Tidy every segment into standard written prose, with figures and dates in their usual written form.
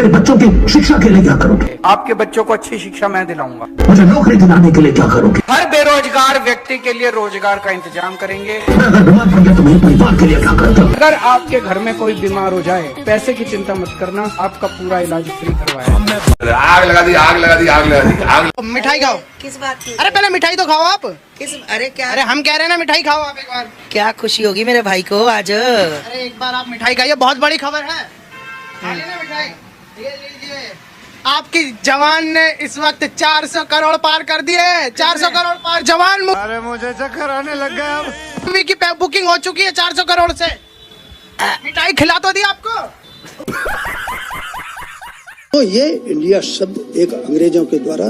मेरे बच्चों की शिक्षा के लिए क्या करोगे? आपके बच्चों को अच्छी शिक्षा मैं दिलाऊंगा। मुझे नौकरी दिलाने के लिए क्या करोगे? हर बेरोजगार व्यक्ति के लिए रोजगार का इंतजाम करेंगे। मैं अगर बीमार पड़ गया तो मेरे परिवार के लिए क्या करते हो? अगर आपके घर में कोई बीमार हो जाए, पैसे की चिंता मत करना, आपका पूरा इलाज फ्री करवाया। आग लगा दी, आग लगा दी, आग लगा दी, आग। मिठाई खाओ। किस बात की? अरे पहले मिठाई तो खाओ आप। किस? अरे क्या? अरे हम कह रहे हैं ना मिठाई खाओ आप एक बार। क्या खुशी होगी मेरे भाई को आज। अरे एक बार आप मिठाई खाइए, बहुत बड़ी खबर है। खा लेना मिठाई। ये लीजिए, आपकी जवान ने इस वक्त 400 करोड़ पार कर दिए। 400 करोड़ पार जवान। अरे मुझे चक्कर आने लग गया। मूवी की बुकिंग हो चुकी है 400 करोड़ से। मिठाई खिला तो दी आपको। तो ये इंडिया शब्द एक अंग्रेजों के द्वारा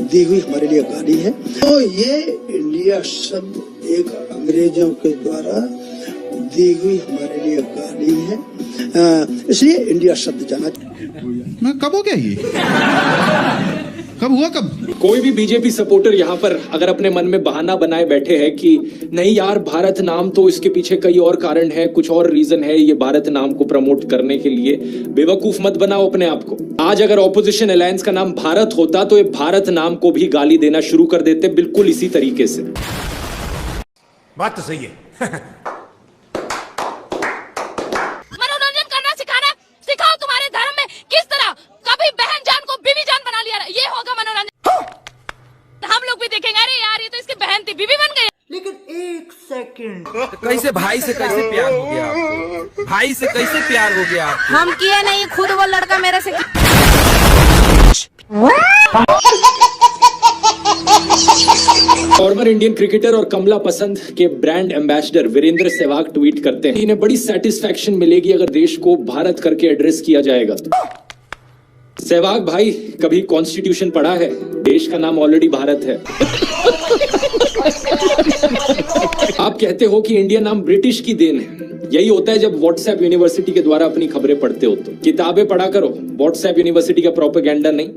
दी हुई हमारे लिए गाली है। तो ये इंडिया शब्द एक अंग्रेजों के द्वारा दी हुई हमारे लिए गाली है, इसलिए इंडिया शब्द जाना। मैं कब हो गया ये? कब हुआ कब? कोई भी बीजेपी सपोर्टर यहाँ पर अगर अपने मन में बहाना बनाए बैठे हैं कि नहीं यार भारत नाम तो इसके पीछे कई और कारण है, कुछ और रीजन है ये भारत नाम को प्रमोट करने के लिए, बेवकूफ मत बनाओ अपने आप को। आज अगर ऑपोजिशन अलायंस का नाम भारत होता तो ये भारत नाम को भी गाली देना शुरू कर देते, बिल्कुल इसी तरीके से। बात तो सही है। मनोरंजन करना सिखाना सिखाओ तुम्हारे धर्म में किस तरह कभी बहन जान को बीवी जान बना लिया, ये होगा मनोरंजन। हम लोग भी देखेंगे अरे यार ये तो इसकी बहन थी बीवी बन गई। लेकिन एक सेकंड, कैसे भाई से कैसे प्यार हो गया आपको? भाई से कैसे प्यार हो गया आपको? हम किए नहीं, खुद वो लड़का मेरे से। फॉर्मर इंडियन क्रिकेटर और कमला पसंद के brand ambassador Virender Sehwag tweet करते हैं, इन्हें बड़ी सेटिस्फैक्शन मिलेगी अगर देश को भारत करके एड्रेस किया जाएगा तो। सहवाग भाई कभी कॉन्स्टिट्यूशन पढ़ा है? देश का नाम ऑलरेडी भारत है। आप कहते हो कि इंडिया नाम ब्रिटिश की देन है। यही होता है जब व्हाट्सएप यूनिवर्सिटी के द्वारा अपनी खबरें पढ़ते हो तो। किताबें पढ़ा करो, व्हाट्सएप यूनिवर्सिटी का प्रोपेगेंडा नहीं।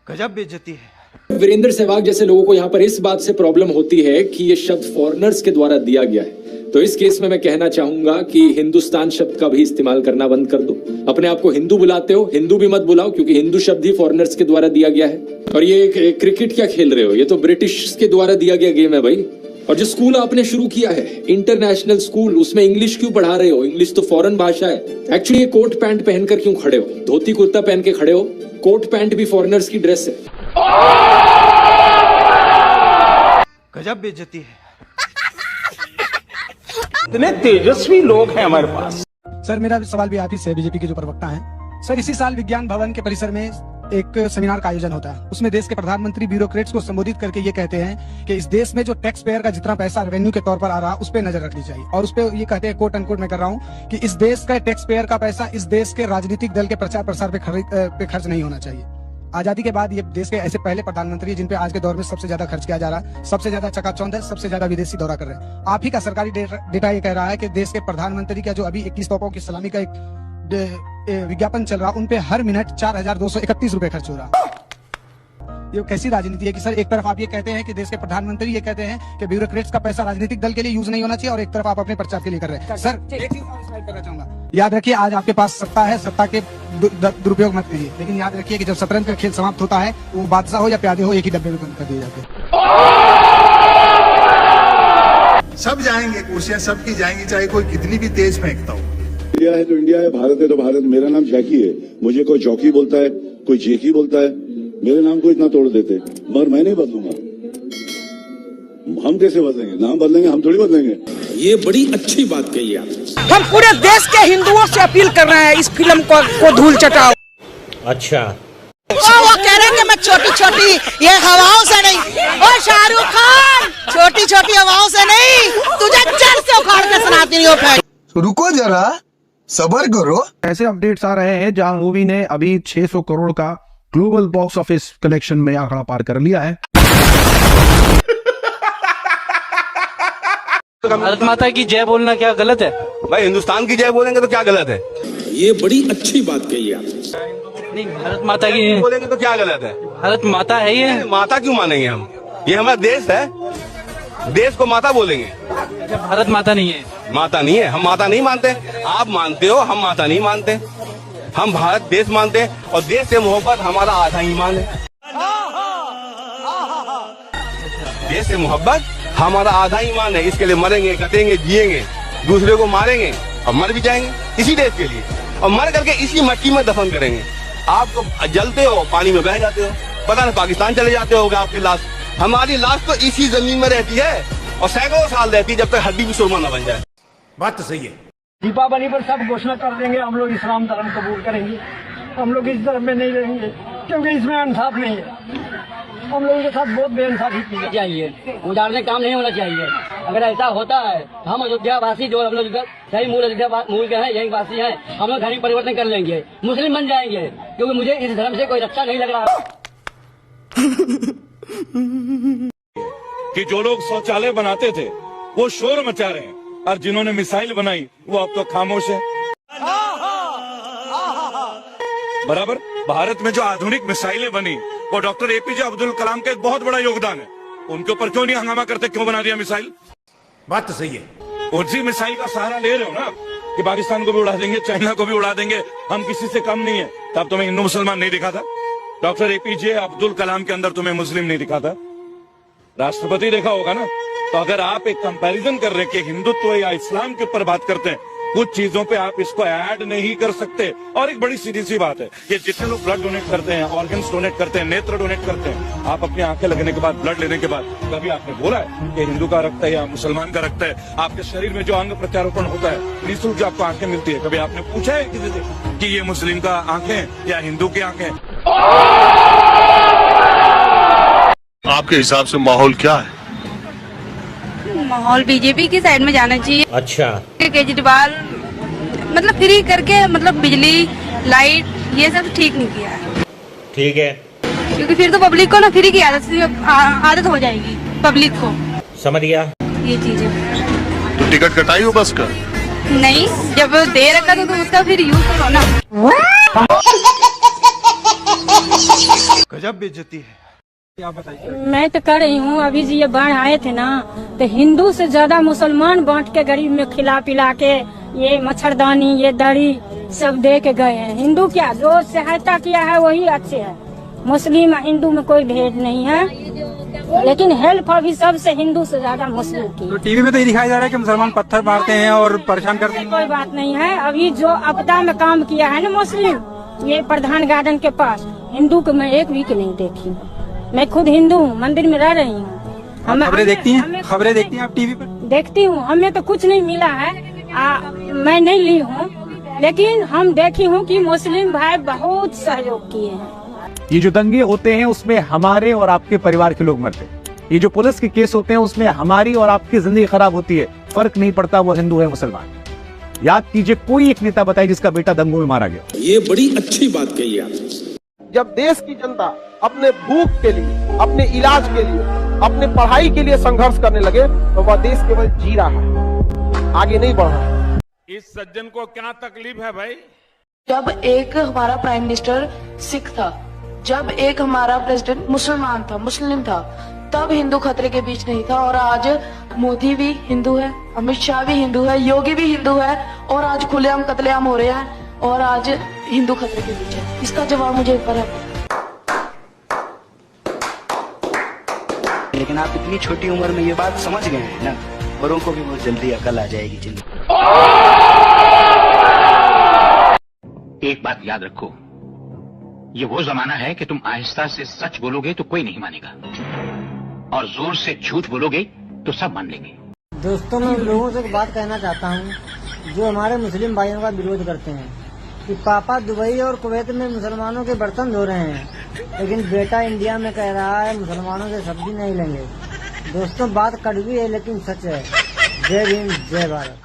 गजब बेइज्जती है। वीरेंद्र सहवाग जैसे लोगों को यहाँ पर इस बात से प्रॉब्लम होती है कि ये शब्द फॉरेनर्स के द्वारा दिया गया है, तो इस केस में मैं कहना चाहूंगा कि हिंदुस्तान शब्द का भी इस्तेमाल करना बंद कर दो। अपने आप को हिंदू बुलाते हो, हिंदू भी मत बुलाओ, क्योंकि हिंदू शब्द ही फॉरेनर्स के द्वारा दिया गया है। और ये क्रिकेट क्या खेल रहे हो? ये तो ब्रिटिश के द्वारा दिया गया गेम है भाई। और जो स्कूल आपने शुरू किया है इंटरनेशनल स्कूल, उसमें इंग्लिश क्यों पढ़ा रहे हो? इंग्लिश तो फॉरेन भाषा है। एक्चुअली ये कोट पैंट पहनकर क्यों खड़े हो? धोती कुर्ता पहन के खड़े हो, कोट पैंट भी फॉरेनर्स की ड्रेस है। गजब बेइज्जती है। इतने तेजस्वी लोग हैं हमारे पास। सर मेरा सवाल भी आप ही से, बीजेपी के जो प्रवक्ता हैं। सर इसी साल विज्ञान भवन के परिसर में एक सेमिनार का आयोजन होता है, उसमें देश के प्रधानमंत्री ब्यूरोक्रेट्स को संबोधित करके ये कहते हैं कि इस देश में जो टैक्स पेयर का जितना पैसा रेवेन्यू के तौर पर आ रहा उस पर नजर रखनी चाहिए। और उस पर ये कहते हैं, कोट अनकोट मैं कर रहा हूँ, कि इस देश का टैक्स पेयर का पैसा इस देश के राजनीतिक दल के प्रचार प्रसार पे खर्च नहीं होना चाहिए। आजादी के बाद ये देश के ऐसे पहले प्रधानमंत्री हैं जिन पे आज के दौर में सबसे ज्यादा खर्च किया जा रहा है, सबसे ज्यादा चकाचौंध है, सबसे ज्यादा विदेशी दौरा कर रहे हैं। आप ही का सरकारी डेटा ये कह रहा है कि देश के प्रधानमंत्री का जो अभी 21 तोपों की सलामी का एक विज्ञापन चल रहा, उन पे हर मिनट 4,231 रुपए खर्च हो रहा। ये कैसी राजनीति है कि सर एक तरफ आप ये कहते हैं कि देश के प्रधानमंत्री ये कहते हैं कि ब्यूरोक्रेट्स का पैसा राजनीतिक दल के लिए यूज नहीं होना चाहिए, और एक तरफ आप अपने प्रचार के लिए कर रहे हैं। सर एक चीज और स्लाइड करना चाहूंगा, याद रखिए आज आपके पास सत्ता है, सत्ता के दुरुपयोग मत कीजिए, लेकिन याद रखिए कि जब शतरंज का खेल समाप्त होता है वो बादशाह हो या प्यादे हो एक ही डब्बे में बंद कर दिए जाते हैं। सब जाएंगे, कुर्सियां सबकी जाएंगी, चाहे कोई कितनी भी तेज फेंकता हो। इंडिया है तो इंडिया है, भारत है तो भारत। मेरा नाम जैकी है, मुझे कोई जॉकी बोलता है, कोई जेकी बोलता है, मेरे नाम को इतना तोड़ देते, मगर मैं नहीं बदलूंगा। हम कैसे बदलेंगे? नाम बदलेंगे, हम थोड़ी बदलेंगे। ये बड़ी अच्छी बात कही आप। हम पूरे देश के हिंदुओं से अपील कर रहे हैं, इस फिल्म को धूल चटाओ। अच्छा वो कह रहे हैं कि मैं छोटी छोटी ये हवाओं से नहीं, ओ शाहरुख खान छोटी छोटी हवाओं से नहीं, तुझे जड़ से उखाड़ के सुनाती नहीं हो। रुको जरा, सब्र करो। ऐसे अपडेट्स आ रहे हैं जहां मूवी ने अभी 600 करोड़ का ग्लोबल बॉक्स ऑफिस कलेक्शन में आंकड़ा पार कर लिया है। भारत माता की जय बोलना क्या गलत है? भाई हिंदुस्तान की जय बोलेंगे तो क्या गलत है? ये बड़ी अच्छी बात कही आप। नहीं, भारत माता की बोलेंगे तो क्या गलत है? भारत माता है ये। माता क्यों मानेंगे हम? ये हमारा देश है, देश को माता बोलेंगे। भारत माता नहीं है। माता नहीं है, हम माता नहीं मानते। आप मानते हो, हम माता नहीं मानते। हम भारत देश मानते हैं और देश से मोहब्बत हमारा आधा ईमान है। देश से मोहब्बत हमारा आधा ईमान है। इसके लिए मरेंगे, कटेंगे, जिएंगे, दूसरे को मारेंगे और मर भी जाएंगे इसी देश के लिए, और मर करके इसी मट्टी में दफन करेंगे। आप तो जलते हो, पानी में बह जाते हो, पता नहीं पाकिस्तान चले जाते होगे आपकी लाश। हमारी लाश तो इसी जमीन में रहती है और सैकड़ों साल रहती है, जब तक हड्डी भी सुरमा न बन जाए। बात तो सही है। दीपावली पर सब घोषणा कर देंगे हम लोग इस्लाम धर्म कबूल करेंगे, हम लोग इस धर्म में नहीं रहेंगे क्योंकि इसमें इंसाफ नहीं है। हम लोगों के साथ बहुत बेइंसाफी की चाहिए, उजाड़ने काम नहीं होना चाहिए। अगर ऐसा होता है, हम अयोध्या वासी जो हम लोग सही मूल के हैं, यही वासी हैं, हम लोग धर्म परिवर्तन कर लेंगे, मुस्लिम बन जाएंगे, क्योंकि मुझे इस धर्म से कोई रक्षा नहीं लग रहा। कि जो लोग शौचालय बनाते थे वो शोर मचा रहे हैं, और जिन्होंने मिसाइल बनाई वो अब तो खामोश है। बराबर भारत में जो आधुनिक मिसाइलें बनी वो डॉक्टर एपीजे अब्दुल कलाम का एक बहुत बड़ा योगदान है। उनके ऊपर क्यों नहीं हंगामा करते, क्यों बना दिया मिसाइल? बात तो सही है। उसी मिसाइल का सहारा ले रहे हो ना कि पाकिस्तान को भी उड़ा देंगे, चाइना को भी उड़ा देंगे, हम किसी से कम नहीं है। तब तुम्हें हिंदू मुसलमान नहीं दिखा था? डॉक्टर एपीजे अब्दुल कलाम के अंदर तुम्हें मुस्लिम नहीं दिखा था? राष्ट्रपति देखा होगा ना। तो अगर आप एक कंपैरिजन कर रहे हैं कि हिंदुत्व या इस्लाम के ऊपर बात करते हैं, कुछ चीजों पे आप इसको ऐड नहीं कर सकते। और एक बड़ी सीधी सी बात है, ये जितने लोग ब्लड डोनेट करते हैं, ऑर्गन्स डोनेट करते हैं, नेत्र डोनेट करते हैं, आप अपनी आंखें लगने के बाद, ब्लड लेने के बाद कभी आपने बोला है कि हिंदू का रक्त है या मुसलमान का रक्त है? आपके शरीर में जो अंग प्रत्यारोपण होता है, निःशुल्क जो आपको आंखें मिलती है, कभी आपने पूछा है किसी से कि ये मुस्लिम का आंखें या हिंदू की आंखें? आपके हिसाब से माहौल क्या है? माहौल बीजेपी की साइड में जाना चाहिए। अच्छा, केजरीवाल मतलब फ्री करके, मतलब बिजली, लाइट, ये सब ठीक नहीं किया है। ठीक है, क्योंकि फिर तो पब्लिक को ना फ्री की आदत हो जाएगी पब्लिक को। समझ गया ये चीजें। तो टिकट कटाई हो बस का? नहीं, जब दे रखा तो उसका फिर यूज करो ना। गजब बेइज्जती है। मैं तो कर रही हूँ। अभी ये बाढ़ आए थे ना, तो हिंदू से ज्यादा मुसलमान बांट के गरीब में खिला पिला के, ये मच्छरदानी, ये दरी सब दे के गए हैं। हिंदू क्या जो सहायता किया है वही अच्छे है। मुस्लिम हिंदू में कोई भेद नहीं है, लेकिन हेल्प अभी सबसे हिंदू से ज्यादा मुस्लिम की। तो टीवी में तो ये दिखाया जा रहा है कि मुसलमान पत्थर मारते हैं और परेशान करते हैं। कोई बात नहीं है। अभी जो आपदा में काम किया है ना मुस्लिम, ये प्रधान गार्डन के पास, हिंदू को मैं एक वीक नहीं देखी। मैं खुद हिंदू हूँ, मंदिर में रह रही हूँ। खबरें देखती हैं? खबरें देखती हैं आप टीवी पर? देखती हूँ। हमें तो कुछ नहीं मिला है, मैं नहीं ली हूँ, लेकिन हम देखी हूँ कि मुस्लिम भाई बहुत सहयोग किए हैं। ये जो दंगे होते हैं उसमें हमारे और आपके परिवार के लोग मरते हैं। ये जो पुलिस के केस होते हैं उसमें हमारी और आपकी जिंदगी खराब होती है। फर्क नहीं पड़ता वो हिंदू है मुसलमान। याद कीजिए, कोई एक नेता बताइए जिसका बेटा दंगों में मारा गया। ये बड़ी अच्छी बात कही आपने। जब देश की जनता अपने भूख के लिए, अपने इलाज के लिए, अपने पढ़ाई के लिए संघर्ष करने लगे, तो वह देश केवल जी रहा है, आगे नहीं बढ़ रहा है। इस सज्जन को क्या तकलीफ है भाई? जब एक हमारा प्राइम मिनिस्टर सिख था, जब एक हमारा प्रेसिडेंट मुसलमान था, मुस्लिम था, तब हिंदू खतरे के बीच नहीं था। और आज मोदी भी हिंदू है, अमित शाह भी हिंदू है, योगी भी हिंदू है, और आज खुलेआम कत्लेआम हो रहे हैं, और आज हिंदू खतरे के बीच है। इसका जवाब मुझे ऊपर है। लेकिन आप इतनी छोटी उम्र में ये बात समझ गए हैं ना, बड़ों को भी बहुत जल्दी अकल आ जाएगी जिंदगी। एक बात याद रखो, ये वो जमाना है कि तुम आहिस्ता से सच बोलोगे तो कोई नहीं मानेगा, और जोर से झूठ बोलोगे तो सब मान लेंगे। दोस्तों, मैं लोगों से एक बात कहना चाहता हूँ जो हमारे मुस्लिम भाइयों का विरोध करते हैं कि पापा दुबई और कुवैत में मुसलमानों के बर्तन धो रहे हैं, लेकिन बेटा इंडिया में कह रहा है मुसलमानों से सब्जी नहीं लेंगे। दोस्तों, बात कड़वी है लेकिन सच है। जय भीम, जय भारत।